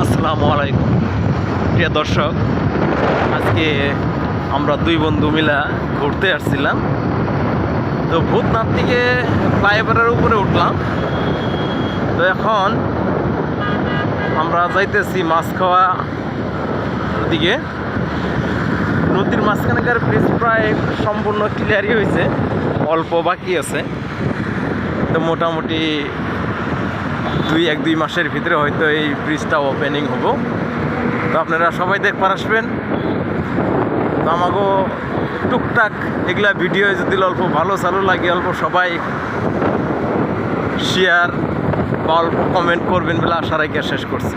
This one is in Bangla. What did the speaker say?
আসসালামু আলাইকুম প্রিয় দর্শক, আজকে আমরা দুই বন্ধু মিলা ঘুরতে আসছিলাম। তো ভূতনাথ থেকে ফ্লাইওভারের উপরে উঠলাম। তো এখন আমরা যাইতেছি মাছখাওয়া দিকে। নদীর মাঝখানকার ব্রিজ প্রায় সম্পূর্ণ ক্লিয়ারই হয়েছে, অল্প বাকি আছে। তো মোটামুটি দুই মাসের ভিতরে হয়তো এই ব্রিজটা ওপেনিং হবো। তো আপনারা সবাই দেখবার আসবেন। তো আমাকেও টুকটাক এগুলা ভিডিও যদি অল্প ভালো চালু লাগে, অল্প সবাই শেয়ার বা অল্প কমেন্ট করবেন বলে আশা রেখে শেষ করছি।